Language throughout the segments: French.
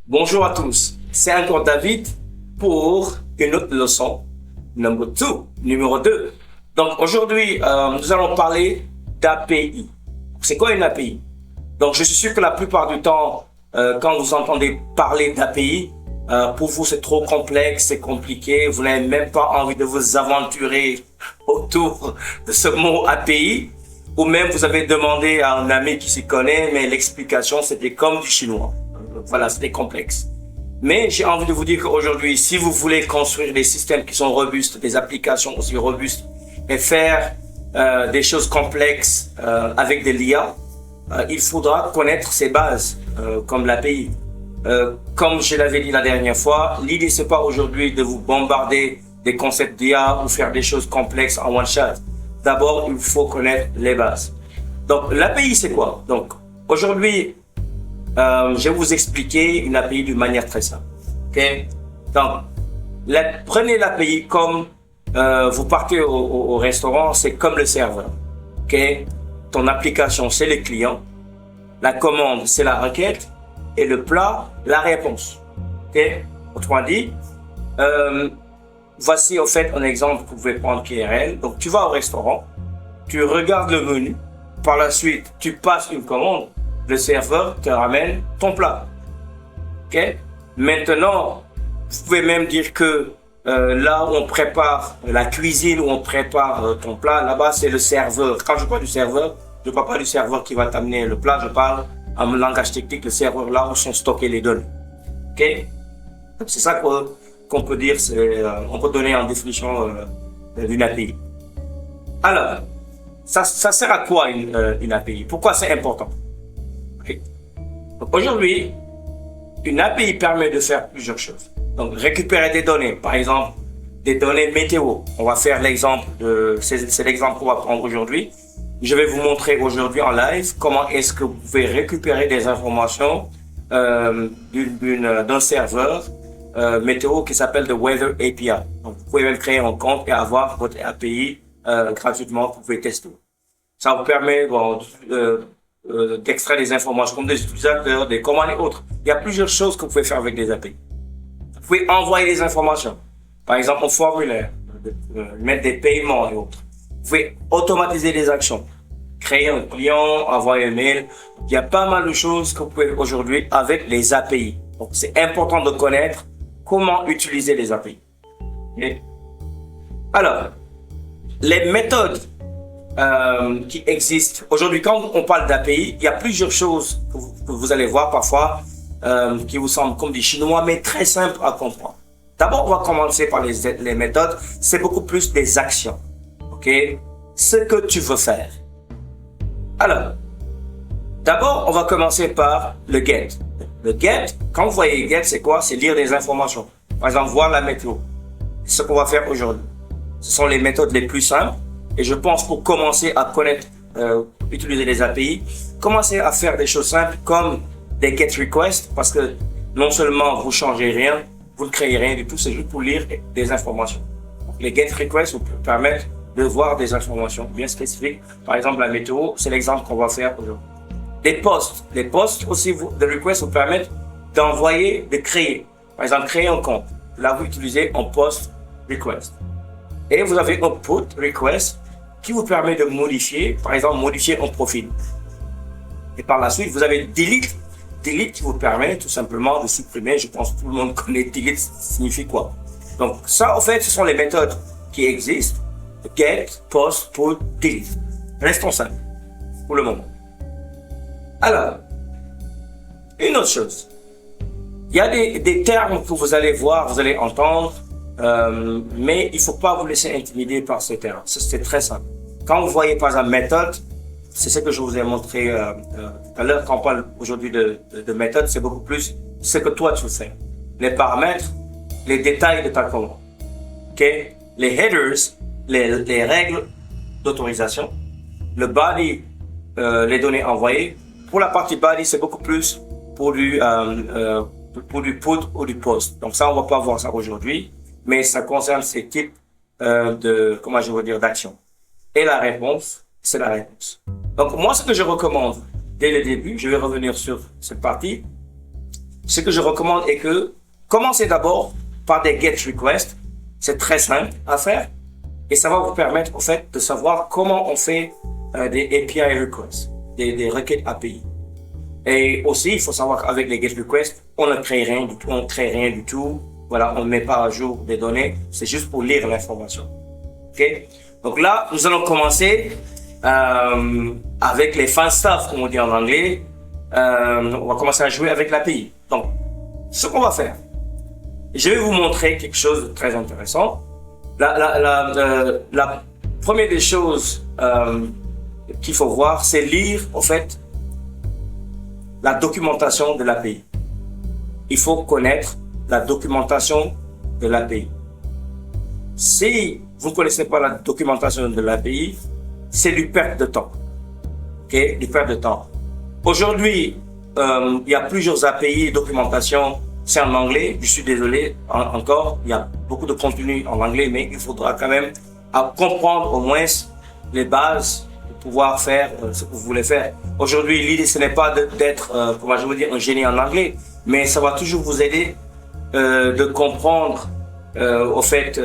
Bonjour à tous, c'est encore David pour une autre leçon, numéro 2. Donc aujourd'hui, nous allons parler d'API. C'est quoi une API? Donc je suis sûr que la plupart du temps, quand vous entendez parler d'API, pour vous c'est trop complexe, c'est compliqué, vous n'avez même pas envie de vous aventurer autour de ce mot API, ou même vous avez demandé à un ami qui s'y connaît, mais l'explication c'était comme du chinois. Voilà, c'était complexe. Mais j'ai envie de vous dire qu'aujourd'hui, si vous voulez construire des systèmes qui sont robustes, des applications aussi robustes, et faire des choses complexes avec de l'IA, il faudra connaître ces bases, comme l'API. Comme je l'avais dit la dernière fois, l'idée c'est pas aujourd'hui de vous bombarder des concepts d'IA ou faire des choses complexes en one shot. D'abord, il faut connaître les bases. Donc, l'API c'est quoi? Donc, aujourd'hui, je vais vous expliquer une API d'une manière très simple. Okay? Donc, prenez l'API comme vous partez au restaurant, c'est comme le serveur. Okay? Ton application, c'est le client. La commande, c'est la requête. Et le plat, la réponse. Okay? Autrement dit, voici en fait un exemple que vous pouvez prendre qui est réel. Donc, tu vas au restaurant, tu regardes le menu. Par la suite, tu passes une commande. Le serveur te ramène ton plat. Okay? Maintenant, vous pouvez même dire que là où on prépare la cuisine, où on prépare ton plat, là-bas c'est le serveur. Quand je parle du serveur, je ne parle pas du serveur qui va t'amener le plat, je parle en langage technique, le serveur là où sont stockées les données. Okay? C'est ça qu'on peut dire, on peut donner en définition d'une API. Alors, ça sert à quoi une API? Pourquoi c'est important? Aujourd'hui, une API permet de faire plusieurs choses. Donc, récupérer des données, par exemple, des données météo. On va faire l'exemple c'est l'exemple qu'on va prendre aujourd'hui. Je vais vous montrer aujourd'hui en live comment est-ce que vous pouvez récupérer des informations d'un serveur météo qui s'appelle the Weather API. Donc, vous pouvez même créer un compte et avoir votre API gratuitement. Vous pouvez tester. Ça vous permet d'extraire des informations comme des utilisateurs, des commandes et autres. Il y a plusieurs choses que vous pouvez faire avec des API. Vous pouvez envoyer des informations. Par exemple, un formulaire, mettre des paiements et autres. Vous pouvez automatiser des actions. Créer un client, envoyer un mail. Il y a pas mal de choses que vous pouvez aujourd'hui avec les API. Donc, c'est important de connaître comment utiliser les API. Okay? Alors, les méthodes qui existent. Aujourd'hui, quand on parle d'API, il y a plusieurs choses que vous allez voir parfois qui vous semblent comme des chinois, mais très simples à comprendre. D'abord, on va commencer par les méthodes. C'est beaucoup plus des actions. OK? Ce que tu veux faire. Alors, d'abord, on va commencer par le get. Le get, quand vous voyez get, c'est quoi? C'est lire des informations. Par exemple, voir la météo. C'est ce qu'on va faire aujourd'hui. Ce sont les méthodes les plus simples. Et je pense pour commencer à connaître, utiliser les API, commencer à faire des choses simples comme des get requests, parce que non seulement vous changez rien, vous ne créez rien du tout, c'est juste pour lire des informations. Donc, les get requests vous permettent de voir des informations bien spécifiques. Par exemple, la météo, c'est l'exemple qu'on va faire aujourd'hui. Les posts aussi, des requests vous permettent d'envoyer, de créer. Par exemple, créer un compte. Là, vous utilisez un post request. Et vous avez un put request qui vous permet de modifier, par exemple, modifier un profil. Et par la suite, vous avez delete qui vous permet tout simplement de supprimer. Je pense que tout le monde connaît delete signifie quoi. Donc ça, en fait, ce sont les méthodes qui existent. Get, post, put, delete. Restons simples pour le moment. Alors, une autre chose. Il y a des termes que vous allez voir, vous allez entendre. Mais il ne faut pas vous laisser intimider par ces termes. C'est très simple. Quand vous voyez par exemple méthode, c'est ce que je vous ai montré tout à l'heure. Quand on parle aujourd'hui de méthode, c'est beaucoup plus ce que toi tu fais. Les paramètres, les détails de ta commande. Okay? Les headers, les règles d'autorisation. Le body, les données envoyées. Pour la partie body, c'est beaucoup plus pour du put ou du post. Donc ça, on ne va pas voir ça aujourd'hui. Mais ça concerne ces types d'actions. Et la réponse, c'est la réponse. Donc, moi, ce que je recommande dès le début, je vais revenir sur cette partie, ce que je recommande est que commencez d'abord par des GET requests. C'est très simple à faire et ça va vous permettre en fait de savoir comment on fait des API requests, des requêtes API. Et aussi, il faut savoir qu'avec les GET requests, on ne crée rien du tout, on crée rien du tout. Voilà, on ne met pas à jour des données, c'est juste pour lire l'information. Ok? Donc là, nous allons commencer avec les fun stuff, comme on dit en anglais. On va commencer à jouer avec l'API. Donc, ce qu'on va faire, je vais vous montrer quelque chose de très intéressant. La première des choses qu'il faut voir, c'est lire, en fait, la documentation de l'API. Il faut connaître la documentation de l'API. Si vous ne connaissez pas la documentation de l'API, c'est du perte de temps. Ok, du perte de temps. Aujourd'hui, il y a plusieurs API et documentation. C'est en anglais. Je suis désolé encore. Il y a beaucoup de contenu en anglais, mais il faudra quand même comprendre au moins les bases pour pouvoir faire ce que vous voulez faire. Aujourd'hui, l'idée ce n'est pas d'être, comment je veux dire, un génie en anglais, mais ça va toujours vous aider de comprendre au fait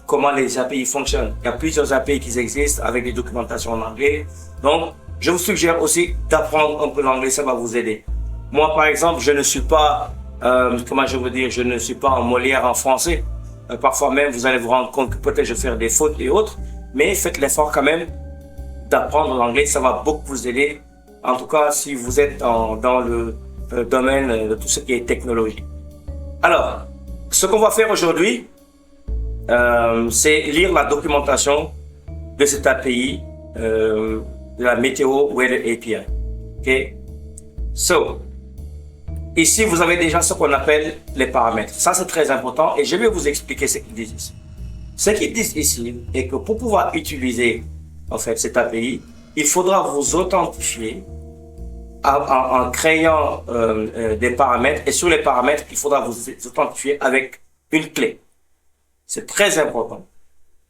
comment les API fonctionnent. Il y a plusieurs API qui existent avec des documentations en anglais. Donc, je vous suggère aussi d'apprendre un peu l'anglais, ça va vous aider. Moi, par exemple, je ne suis pas, comment je veux dire, je ne suis pas un Molière en français. Parfois même, vous allez vous rendre compte que peut-être je vais faire des fautes et autres, mais faites l'effort quand même d'apprendre l'anglais, ça va beaucoup vous aider. En tout cas, si vous êtes dans le domaine de tout ce qui est technologie. Alors, ce qu'on va faire aujourd'hui, c'est lire la documentation de cette API, de la Meteo Weather API. Ok? So, ici, vous avez déjà ce qu'on appelle les paramètres. Ça, c'est très important et je vais vous expliquer ce qu'ils disent ici. Ce qu'ils disent ici est que pour pouvoir utiliser, en fait, cette API, il faudra vous authentifier en créant des paramètres et sur les paramètres, il faudra vous authentifier avec une clé. C'est très important.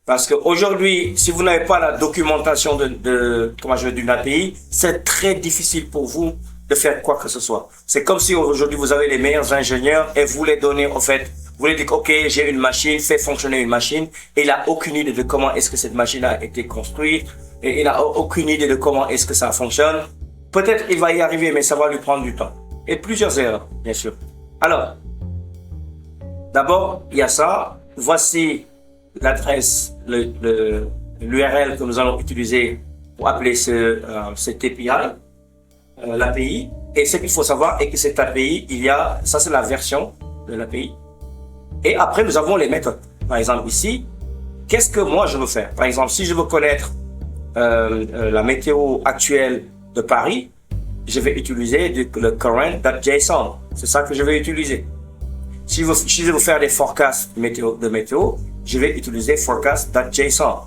Parce qu'aujourd'hui, si vous n'avez pas la documentation d'une API, c'est très difficile pour vous de faire quoi que ce soit. C'est comme si aujourd'hui vous avez les meilleurs ingénieurs et vous les donnez, en fait, vous les dites, OK, j'ai une machine, fais fonctionner une machine, et il n'a aucune idée de comment est-ce que cette machine a été construite, et il n'a aucune idée de comment est-ce que ça fonctionne. Peut-être il va y arriver, mais ça va lui prendre du temps. Et plusieurs erreurs, bien sûr. Alors, d'abord, il y a ça. Voici l'adresse, l'URL que nous allons utiliser pour appeler cette API, l'API. Et ce qu'il faut savoir est que cette API, ça c'est la version de l'API. Et après, nous avons les méthodes. Par exemple, ici, qu'est-ce que moi je veux faire? Par exemple, si je veux connaître la météo actuelle de Paris, je vais utiliser le current.json. C'est ça que je vais utiliser. Si je veux faire des forecasts de météo, je vais utiliser forecast.json.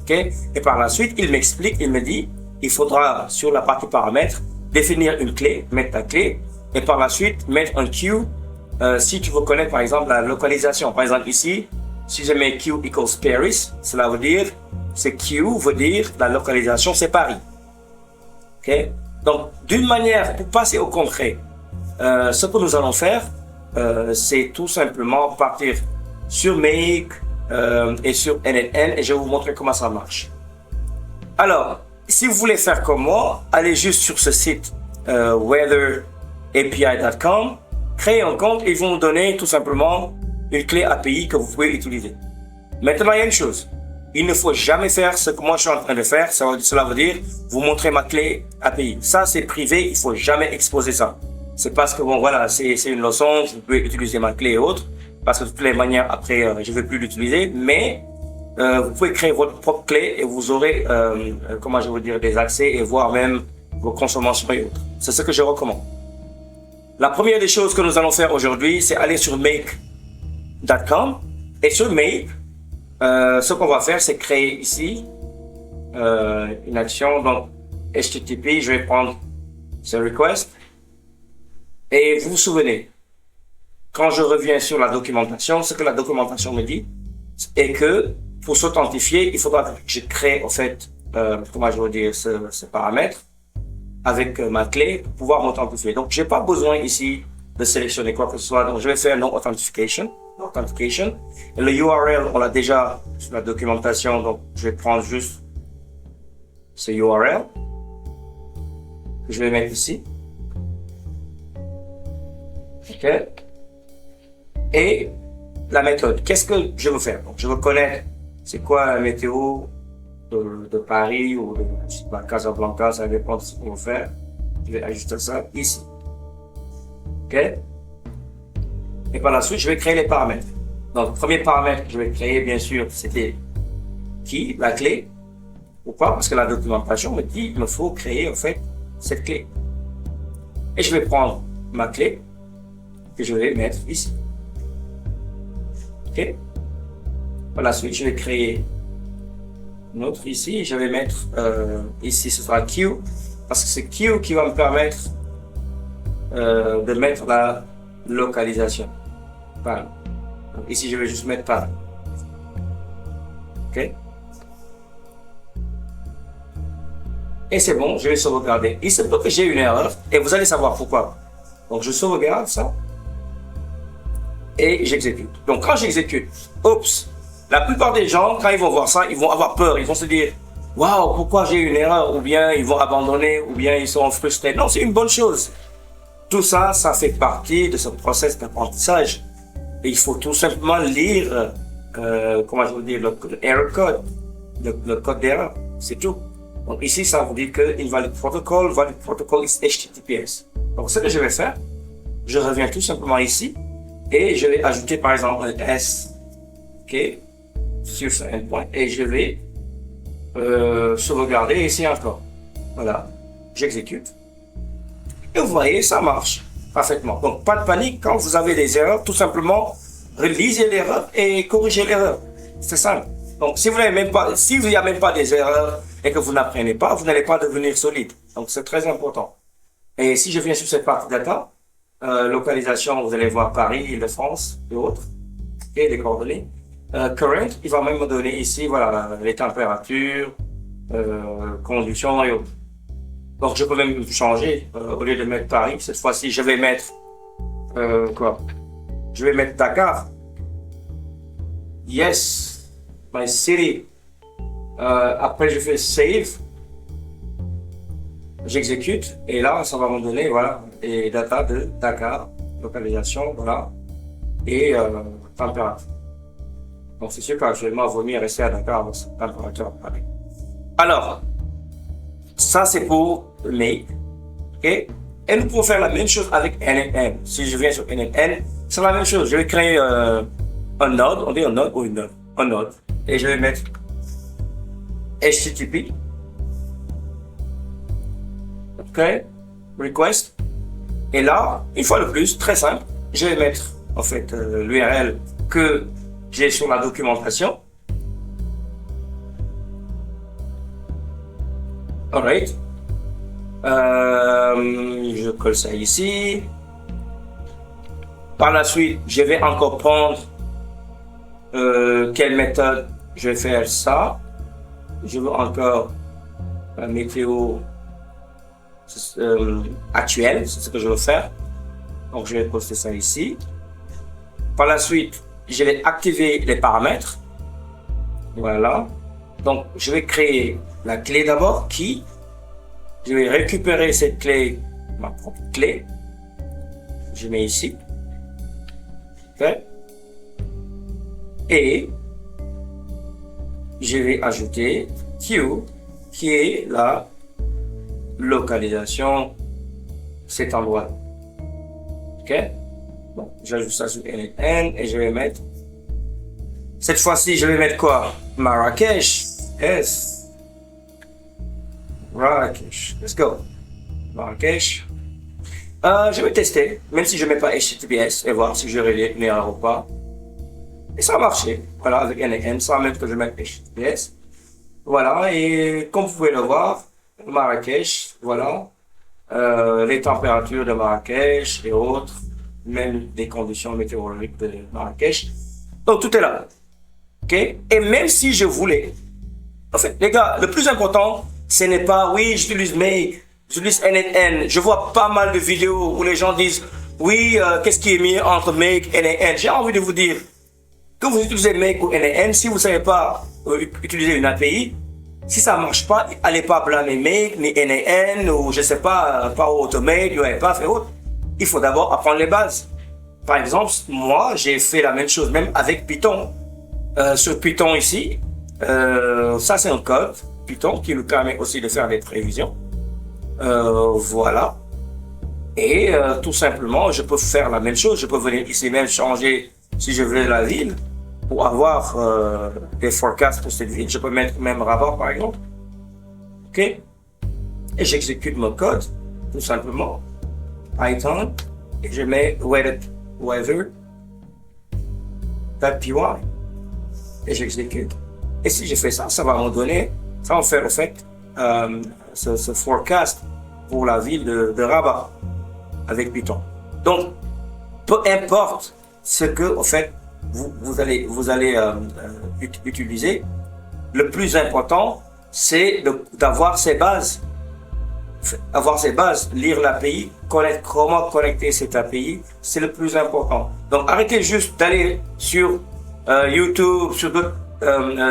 OK? Et par la suite, il m'explique, il me dit, il faudra, sur la partie paramètres, définir une clé, mettre ta clé, et par la suite, mettre un Q, si tu veux connaître, par exemple, la localisation. Par exemple, ici, si je mets Q equals Paris, cela veut dire, Q veut dire, la localisation, c'est Paris. OK? Donc, d'une manière, pour passer au concret, ce que nous allons faire, c'est tout simplement partir sur Make et sur NNN et je vais vous montrer comment ça marche. Alors, si vous voulez faire comme moi, allez juste sur ce site weatherapi.com, créez un compte et ils vont vous donner tout simplement une clé API que vous pouvez utiliser. Maintenant, il y a une chose. Il ne faut jamais faire ce que moi je suis en train de faire. Cela veut dire vous montrer ma clé API. Ça, c'est privé. Il faut jamais exposer ça. C'est parce que bon, voilà, c'est une leçon. Vous pouvez utiliser ma clé et autres. Parce que de toutes les manières, après, je ne vais plus l'utiliser. Mais vous pouvez créer votre propre clé et vous aurez, comment je veux dire, des accès et voir même vos consommations et autres. C'est ce que je recommande. La première des choses que nous allons faire aujourd'hui, c'est aller sur make.com. Et sur Make, ce qu'on va faire, c'est créer ici une action. Donc, HTTP, je vais prendre ce request. Et vous vous souvenez, quand je reviens sur la documentation, ce que la documentation me dit est que pour s'authentifier, il faudra que je crée, en fait, comment je veux dire, ce paramètre avec ma clé pour pouvoir m'authentifier. Donc, j'ai pas besoin ici de sélectionner quoi que ce soit. Donc, je vais faire no authentication. Et le URL, on l'a déjà sur la documentation, donc je vais prendre juste ce URL que je vais mettre ici. OK. Et la méthode. Qu'est-ce que je veux faire? Donc, je veux connaître c'est quoi la météo de Paris ou de Casablanca, ça dépend de ce qu'on veut faire. Je vais ajuster ça ici. OK? Et par la suite, je vais créer les paramètres. Donc, le premier paramètre que je vais créer, bien sûr, c'était qui, la clé. Pourquoi? Parce que la documentation me dit qu'il me faut créer, en fait, cette clé. Et je vais prendre ma clé que je vais mettre ici. OK? Par la suite, je vais créer une autre ici. Je vais mettre ici, ce sera Q, parce que c'est Q qui va me permettre de mettre la localisation. Voilà. Donc ici, je vais juste mettre par. OK? Et c'est bon, je vais sauvegarder. Il se peut que j'ai une erreur et vous allez savoir pourquoi. Donc je sauvegarde ça et j'exécute. Donc quand j'exécute, oups, la plupart des gens, quand ils vont voir ça, ils vont avoir peur. Ils vont se dire, waouh, pourquoi j'ai une erreur? Ou bien ils vont abandonner, ou bien ils sont frustrés. Non, c'est une bonne chose. Tout ça, ça fait partie de ce process d'apprentissage. Et il faut tout simplement lire, comment je veux dire, le error code, le code d'erreur. C'est tout. Donc ici, ça vous dit que valid protocol is HTTPS. Donc ce que je vais faire, je reviens tout simplement ici et je vais ajouter par exemple un S, OK, sur ce endpoint et je vais sauvegarder ici encore. Voilà, j'exécute. Et vous voyez, ça marche parfaitement. Donc pas de panique quand vous avez des erreurs, tout simplement relisez l'erreur et corrigez l'erreur. C'est simple. Donc si vous n'avez même pas, si il n'y a même pas des erreurs et que vous n'apprenez pas, vous n'allez pas devenir solide. Donc c'est très important. Et si je viens sur cette partie data, localisation, vous allez voir Paris, Île-de-France et autres, et les coordonnées. Current, il va même me donner ici, voilà, les températures, conditions et autres. Donc je peux même changer, au lieu de mettre Paris, cette fois-ci je vais mettre, quoi? Je vais mettre Dakar. Yes, my city. Après je fais save, j'exécute et là ça va me donner voilà les data de Dakar, localisation, voilà, et température. Donc c'est sûr qu'actuellement il vaut mieux rester à Dakar avec cette température. Alors ça c'est pour make, ok, et nous pouvons faire la même chose avec NNN. Si je viens sur NNN, c'est la même chose. Je vais créer un node, on dit un node ou une node, un node, et je vais mettre HTTP, OK, request, et là, une fois de plus, très simple, je vais mettre en fait l'URL que j'ai sur la documentation. Alright, je colle ça ici. Par la suite, je vais encore prendre quelle méthode je vais faire ça. Je veux encore la météo actuelle, c'est ce que je veux faire. Donc je vais poster ça ici. Par la suite, je vais activer les paramètres. Voilà. Donc je vais créer la clé d'abord, qui. Je vais récupérer cette clé, ma propre clé. Je mets ici. OK. Et je vais ajouter Q, qui est la localisation, cet endroit. OK? Bon, j'ajoute ça sur NNN et je vais mettre. Cette fois-ci, je vais mettre quoi? Marrakech. Yes. Marrakech. Let's go. Marrakech. Je vais tester, même si je ne mets pas HTTPS, et voir si je vais une erreur ou pas. Et ça a marché. Voilà, avec NNN, sans même que je mette HTTPS. Voilà, et comme vous pouvez le voir, Marrakech, voilà. Les températures de Marrakech et autres, même des conditions météorologiques de Marrakech. Donc tout est là. OK? Et même si je voulais, en fait, les gars, le plus important, ce n'est pas, oui, j'utilise Make, j'utilise NNN. Je vois pas mal de vidéos où les gens disent, oui, qu'est-ce qui est mieux entre Make et NaN? J'ai envie de vous dire que vous utilisez Make ou NaN, si vous ne savez pas utiliser une API, si ça ne marche pas, allez pas blâmer Make, ni NaN, ou je sais pas, Power Automate, UiPath et autres. Il faut d'abord apprendre les bases. Par exemple, moi, j'ai fait la même chose, même avec Python. Sur Python ici, ça c'est un code Python qui nous permet aussi de faire des prévisions. Voilà. Et tout simplement, je peux faire la même chose. Je peux venir ici même changer, si je veux, la ville pour avoir des forecasts pour cette ville. Je peux mettre même rapport, par exemple. OK? Et j'exécute mon code, tout simplement. Python. Et je mets weather.py. Et j'exécute. Et si je fais ça, ça va me donner, ça va me faire, au fait, ce forecast pour la ville de Rabat avec Python. Donc, peu importe ce que, en fait, vous allez utiliser, le plus important, c'est d'avoir ces bases. Avoir ces bases, lire l'API, connaître comment connecter cette API, c'est le plus important. Donc, arrêtez juste d'aller sur YouTube, sur d'autres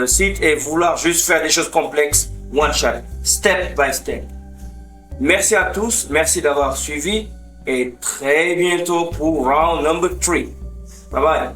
sites et vouloir juste faire des choses complexes, one shot, step by step. Merci à tous, merci d'avoir suivi et très bientôt pour round number 3. Bye bye.